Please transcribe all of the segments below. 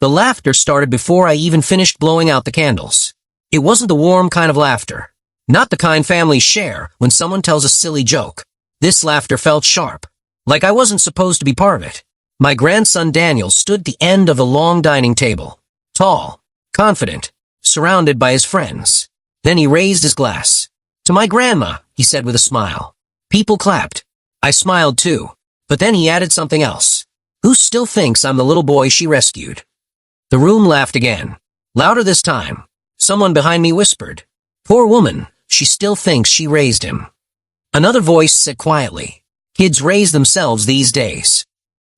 The laughter started before I even finished blowing out the candles. It wasn't the warm kind of laughter. Not the kind families share when someone tells a silly joke. This laughter felt sharp, like I wasn't supposed to be part of it. My grandson Daniel stood at the end of the long dining table, tall, confident, surrounded by his friends. Then he raised his glass. "To my grandma," he said with a smile. People clapped. I smiled too. But then he added something else. "Who still thinks I'm the little boy she rescued?" The room laughed again. Louder this time. Someone behind me whispered, "Poor woman, she still thinks she raised him." Another voice said quietly, "Kids raise themselves these days."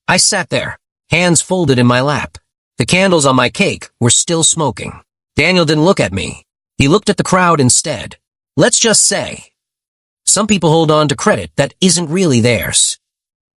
I sat there, hands folded in my lap. The candles on my cake were still smoking. Daniel didn't look at me. He looked at the crowd instead. Let's just say, some people hold on to credit that isn't really theirs.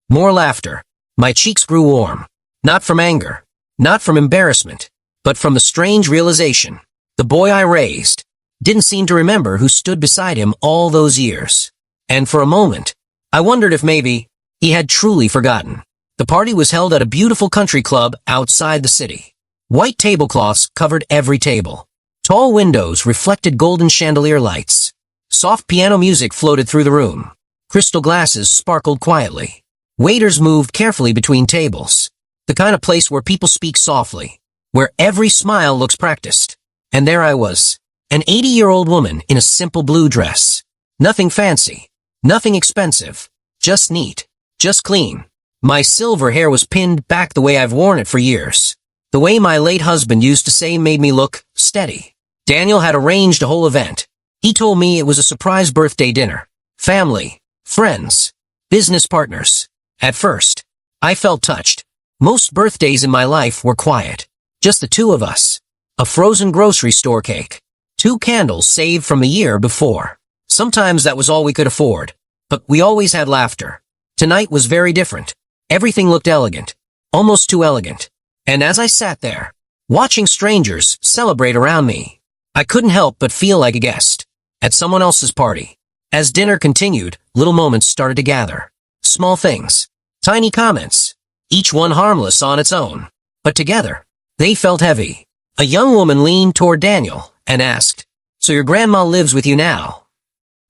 More laughter. My cheeks grew warm. Not from anger, not from embarrassment, but from the strange realization. The boy I raised didn't seem to remember who stood beside him all those years. And for a moment, I wondered if maybe he had truly forgotten. The party was held at a beautiful country club outside the city. White tablecloths covered every table. Tall windows reflected golden chandelier lights. Soft piano music floated through the room. Crystal glasses sparkled quietly. Waiters moved carefully between tables. The kind of place where people speak softly, where every smile looks practiced. And there I was, an 80-year-old woman in a simple blue dress. Nothing fancy, nothing expensive, just neat, just clean. My silver hair was pinned back the way I've worn it for years. The way my late husband used to say made me look steady. Daniel had arranged a whole event. He told me it was a surprise birthday dinner. Family, friends, business partners. At first, I felt touched. Most birthdays in my life were quiet. Just the two of us. A frozen grocery store cake. 2 candles saved from the year before. Sometimes that was all we could afford. But we always had laughter. Tonight was very different. Everything looked elegant. Almost too elegant. And as I sat there, watching strangers celebrate around me, I couldn't help but feel like a guest at someone else's party. As dinner continued, little moments started to gather. Small things. Tiny comments. Each one harmless on its own. But together, they felt heavy. A young woman leaned toward Daniel and asked, "So your grandma lives with you now?"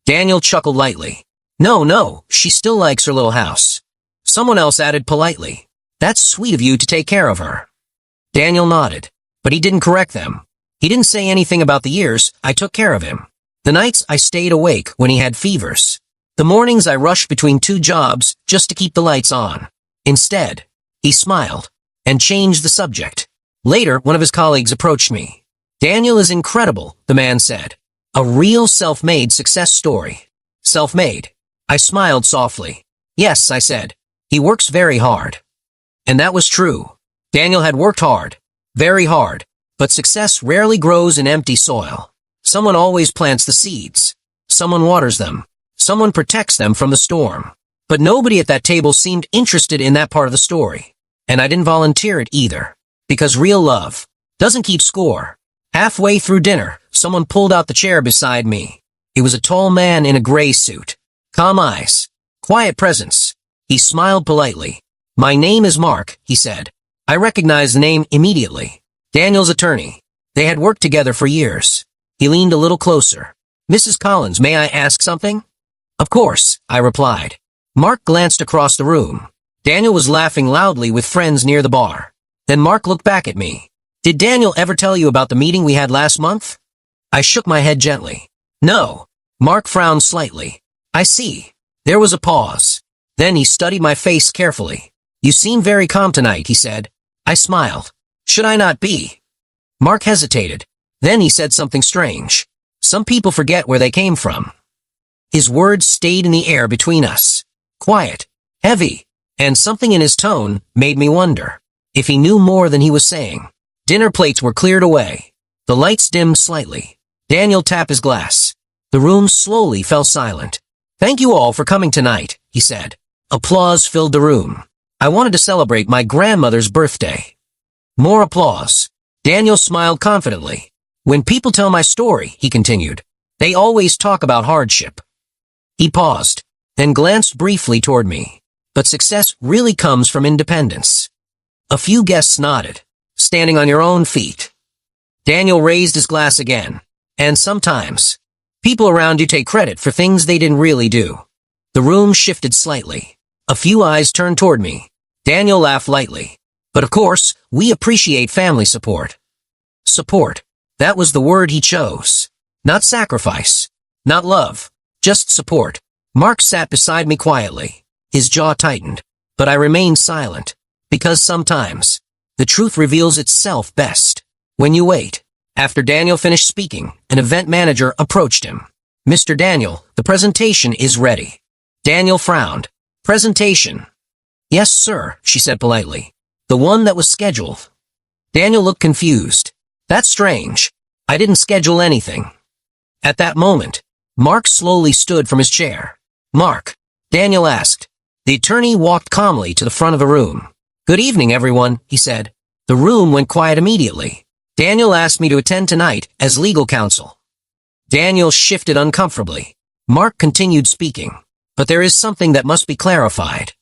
Daniel chuckled lightly. No, she still likes her little house." Someone else added politely, "That's sweet of you to take care of her." Daniel nodded, but he didn't correct them. He didn't say anything about the years I took care of him. The nights I stayed awake when he had fevers. The mornings I rushed between 2 jobs just to keep the lights on. Instead, he smiled and changed the subject. Later, one of his colleagues approached me. "Daniel is incredible," the man said. "A real self-made success story." Self-made. I smiled softly. "Yes," I said. "He works very hard." And that was true. Daniel had worked hard. Very hard. But success rarely grows in empty soil. Someone always plants the seeds. Someone waters them. Someone protects them from the storm. But nobody at that table seemed interested in that part of the story. And I didn't volunteer it either. Because real love doesn't keep score. Halfway through dinner, someone pulled out the chair beside me. He was a tall man in a gray suit. Calm eyes. Quiet presence. He smiled politely. "My name is Mark," he said. I recognized the name immediately. Daniel's attorney. They had worked together for years. He leaned a little closer. "Mrs. Collins, may I ask something?" "Of course," I replied. Mark glanced across the room. Daniel was laughing loudly with friends near the bar. Then Mark looked back at me. "Did Daniel ever tell you about the meeting we had last month?" I shook my head gently. "No." Mark frowned slightly. "I see." There was a pause. Then he studied my face carefully. "You seem very calm tonight," he said. I smiled. "Should I not be?" Mark hesitated. Then he said something strange. "Some people forget where they came from." His words stayed in the air between us. Quiet. Heavy. And something in his tone made me wonder if he knew more than he was saying. Dinner plates were cleared away. The lights dimmed slightly. Daniel tapped his glass. The room slowly fell silent. "Thank you all for coming tonight," he said. Applause filled the room. I wanted to celebrate my grandmother's birthday. More applause. Daniel smiled confidently. "When people tell my story," he continued, "they always talk about hardship." He paused, then glanced briefly toward me. "But success really comes from independence." A few guests nodded. standing on your own feet. Daniel raised his glass again. And sometimes, people around you take credit for things they didn't really do. The room shifted slightly. A few eyes turned toward me. Daniel laughed lightly. But of course, we appreciate family support. Support. That was the word he chose. Not sacrifice. Not love. Just support. Mark sat beside me quietly. His jaw tightened. But I remained silent. Because sometimes, the truth reveals itself best. When you wait. After Daniel finished speaking, an event manager approached him. Mr. Daniel, the presentation is ready. Daniel frowned. Presentation. Yes, sir, she said politely. The one that was scheduled. Daniel looked confused. That's strange. I didn't schedule anything. At that moment, Mark slowly stood from his chair. Mark, Daniel asked. The attorney walked calmly to the front of the room. Good evening, everyone, he said. The room went quiet immediately. Daniel asked me to attend tonight as legal counsel. Daniel shifted uncomfortably. Mark continued speaking. But there is something that must be clarified.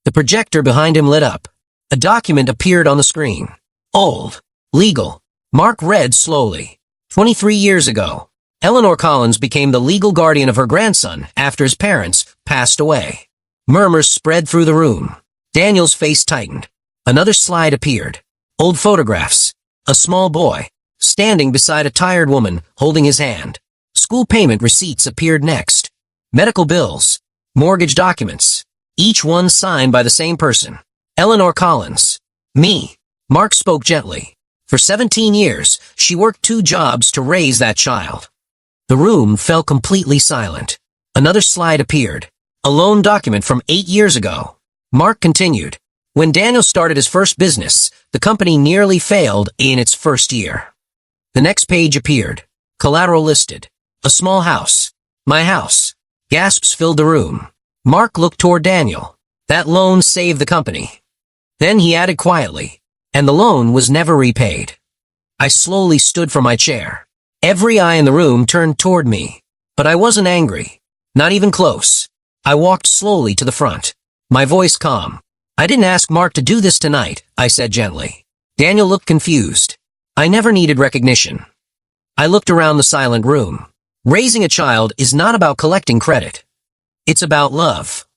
The projector behind him lit up. A document appeared on the screen. Old. Legal. Mark read slowly. 23 years ago, Eleanor Collins became the legal guardian of her grandson after his parents passed away. Murmurs spread through the room. Daniel's face tightened. Another slide appeared. Old photographs. A small boy, standing beside a tired woman, holding his hand. School payment receipts appeared next. Medical bills. Mortgage documents. Each one signed by the same person. Eleanor Collins. Me. Mark spoke gently. For 17 years, she worked 2 jobs to raise that child. The room fell completely silent. Another slide appeared. A loan document from 8 years ago. Mark continued. When Daniel started his first business, the company nearly failed in its first year. The next page appeared. Collateral listed. A small house. My house. Gasps filled the room. Mark looked toward Daniel. That loan saved the company. Then he added quietly, and the loan was never repaid. I slowly stood from my chair. Every eye in the room turned toward me. But I wasn't angry. Not even close. I walked slowly to the front. My voice calm. I didn't ask Mark to do this tonight, I said gently. Daniel looked confused. I never needed recognition. I looked around the silent room. Raising a child is not about collecting credit. It's about love.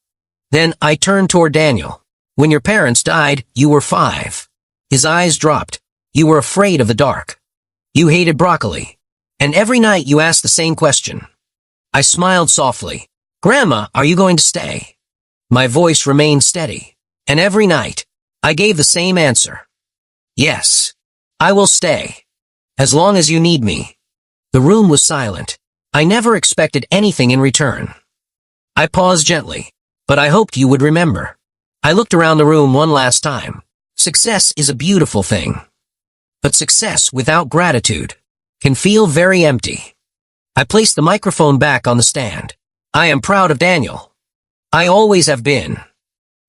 Then I turned toward Daniel. When your parents died, you were 5. His eyes dropped. You were afraid of the dark. You hated broccoli. And every night you asked the same question. I smiled softly. Grandma, are you going to stay? My voice remained steady. And every night, I gave the same answer. Yes, I will stay. As long as you need me. The room was silent. I never expected anything in return. I paused gently, but I hoped you would remember. I looked around the room one last time. Success is a beautiful thing. But success without gratitude can feel very empty. I placed the microphone back on the stand. I am proud of Daniel. I always have been.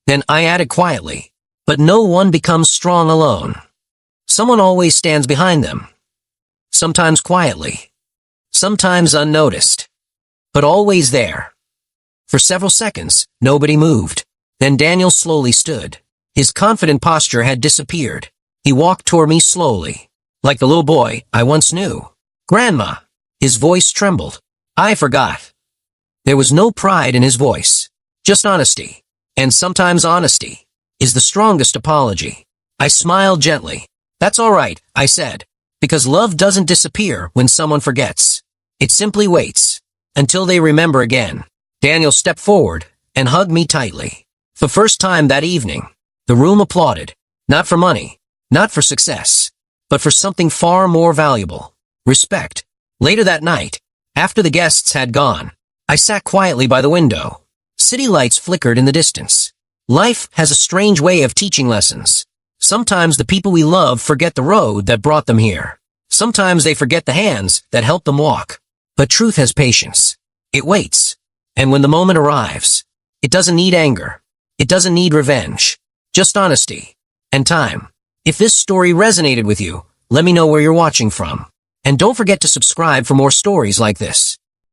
Then I added quietly, but no one becomes strong alone. Someone always stands behind them. Sometimes quietly. Sometimes unnoticed. But always there. For several seconds, nobody moved. Then Daniel slowly stood. His confident posture had disappeared. He walked toward me slowly, like the little boy I once knew. Grandma. His voice trembled. I forgot. There was no pride in his voice, just honesty. And sometimes honesty is the strongest apology. I smiled gently. That's all right, I said, because love doesn't disappear when someone forgets. It simply waits until they remember again. Daniel stepped forward and hugged me tightly. For the first time that evening, the room applauded, not for money, not for success, but for something far more valuable, respect. Later that night, after the guests had gone, I sat quietly by the window. City lights flickered in the distance. Life has a strange way of teaching lessons. Sometimes the people we love forget the road that brought them here. Sometimes they forget the hands that helped them walk. But truth has patience. It waits. And when the moment arrives, it doesn't need anger. It doesn't need revenge. Just honesty. And time. If this story resonated with you, let me know where you're watching from. And don't forget to subscribe for more stories like this.